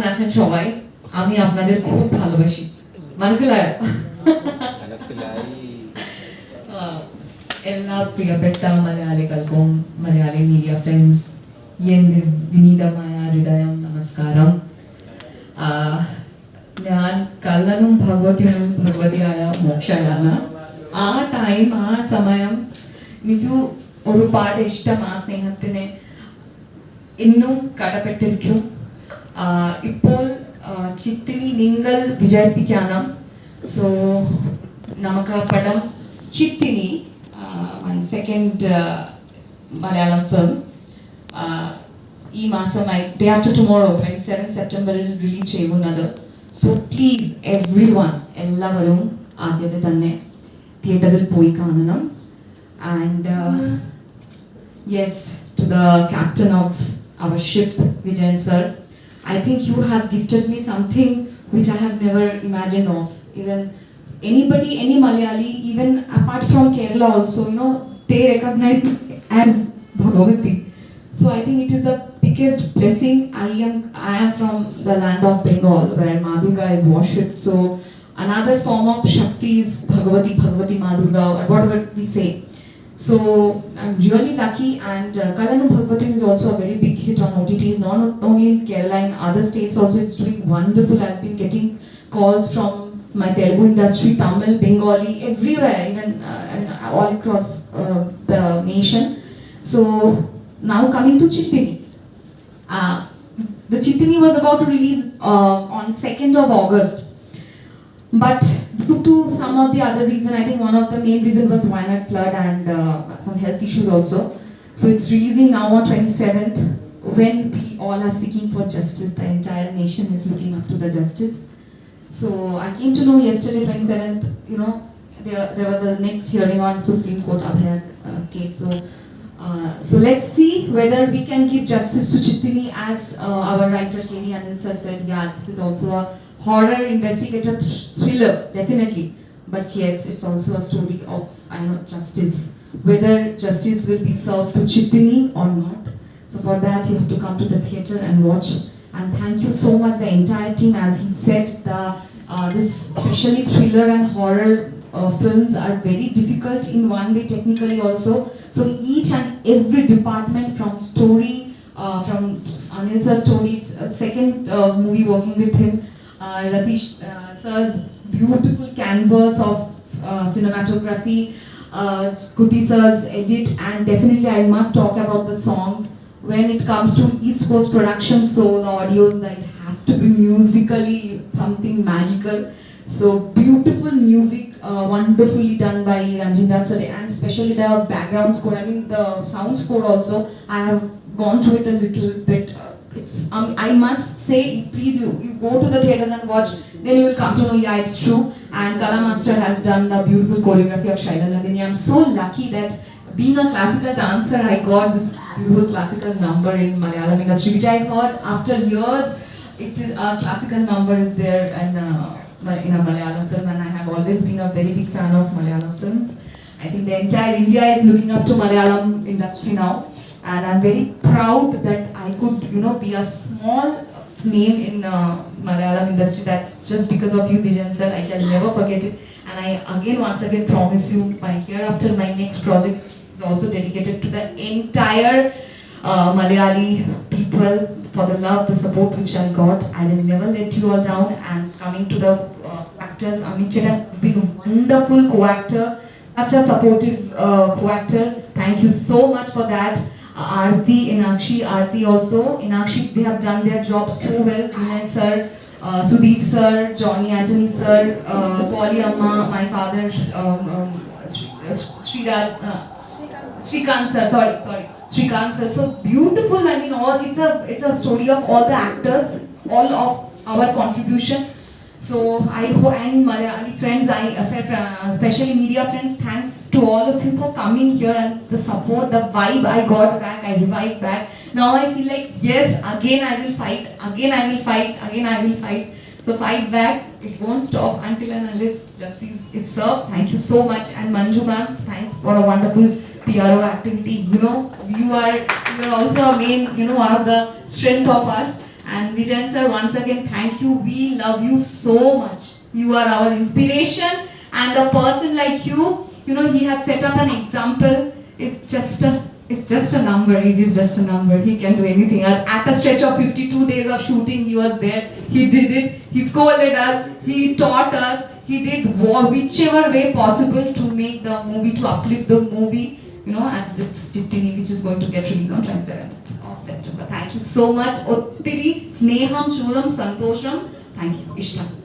আছেন সবাই? আমি আপনাদের খুব ভালোবাসি। മനസ്സിലായോ? എല്ലാ പ്രിയപ്പെട്ട മലയാളികൾക്കും മലയാളി മീഡിയ ഫ്രണ്ട്സ് എൻ്റെ വിനീതമായ ഹൃദയം നമസ്കാരം. ഞാൻ കള്ളനും ഭഗവതിയും ഭഗവതിയായ മോക്ഷയാണ്. ആ ടൈം ആ സമയം എനിക്ക് ഒരുപാട് ഇഷ്ടം ആ സ്നേഹത്തിന് ഇന്നും കടപ്പെട്ടിരിക്കും. ഇപ്പോൾ ചിത്തിനി നിങ്ങൾ വിജയിപ്പിക്കണം. സോ നമുക്ക് പടം Chithini my second Malayalam film ഈ മാസമായി day after tomorrow 27 സെപ്റ്റംബറിൽ റിലീസ് ചെയ്യുന്നത്. സോ പ്ലീസ് എവ്രി വൺ എല്ലാവരും ആദ്യത്തെ തന്നെ തിയേറ്ററിൽ പോയി കാണണം. And yes to the captain of our ship Vijayan sir, I think you have gifted me something which I have never imagined of. Even anybody, any Malayali, even apart from Kerala also, you know, they recognize me as Bhagavati. So I think it is the biggest blessing. I am from the land of Bengal where Ma Durga is worshipped. So another form of Shakti is Bhagavati, Bhagavati Ma Durga, or whatever we say. So I'm really lucky, and Kalanu Bhagavatam is also a very big hit on OTTs, not only in Kerala, in other states also it's doing wonderful. I've been getting calls from my Telugu industry, Tamil, Bengali, everywhere, even all across the nation. So now coming to Chittini. The Chittini was about to release on 2nd of August. But due to some of the other reason, I think one of the main reason was Wayanad flood and some health issues also. So it's releasing now on 27th, when we all are seeking for justice. The entire nation is looking up to the justice. So I came to know yesterday, 27th, you know, there was the next hearing on Supreme Court Abhay case. So let's see whether we can give justice to Chittini, as our writer K.D. Anil sir said. Yeah, this is also a horror investigative thriller, definitely. But yes, it's also a story of, I know, justice. Whether justice will be served to Chittini or not. So for that, you have to come to the theatre and watch. And thank you so much, the entire team. As he said, this especially thriller and horror films are very difficult in one way, technically also. So each and every department, from story, from Anil sir's story, second movie working with him, Ratish sir's beautiful canvas of cinematography, Kuti sir's edit, and definitely I must talk about the songs. When it comes to East Coast production, so the audios, that it has to be musically something magical. So beautiful music, wonderfully done by Ranjindar sir, and especially the background score. I mean the sound score also. I have gone through it a little bit. It's I must say, please you go to the theaters and watch, then you will come to know, yeah, it's true. And Kala Master has done the beautiful choreography of Shaila Nandini. I'm so lucky that being a classical dancer, I got this beautiful classical number in Malayalam industry, which I heard after years. It is a classical number is there, and in a Malayalam film, and I have always been a very big fan of Malayalam films. I think the entire India is looking up to Malayalam industry now. And I'm very proud that I could, you know, be a small name in Malayalam industry. That's just because of you, Vijayan sir. I shall never forget it. And I once again promise you, hereafter my next project is also dedicated to the entire Malayali people, for the love, the support which I got. I will never let you all down. And coming to the actors, Amit Chera has been a wonderful co-actor, such a supportive co-actor. Thank you so much for that. Aarti, Aarti also. Inakshi, they have done their job so well. Vinay sir, Sudhi sir, Johnny Anthony sir, Polly Amma, my father, Shrikant sir, sorry, Shrikant sir. So beautiful. I mean, it's a story of all the actors, all of our contribution. So I hope, and Malayali friends, especially media friends, thanks to all of you for coming here, and the support, the vibe I got back, I revived back. Now I feel like, yes, again I will fight, again I will fight, again I will fight. So fight back, it won't stop until and unless justice is served. Thank you so much. And Manju ma'am, thanks for a wonderful PRO activity. You know, you are also a main, you know, one of the strength of us. And Vijayan sir, once again, thank you. We love you so much. You are our inspiration, and a person like you, he has set up an example. It's just a number. Age is just a number. He can do anything. At a stretch of 52 days of shooting, he was there. He did it. He scolded us. He taught us. He did whichever way possible to make the movie, to uplift the movie. As this Chittini, which is going to get released on 27th of September. Thank you so much. Ottiri, Sneham, Churam, Santosham. Thank you. Ishtam.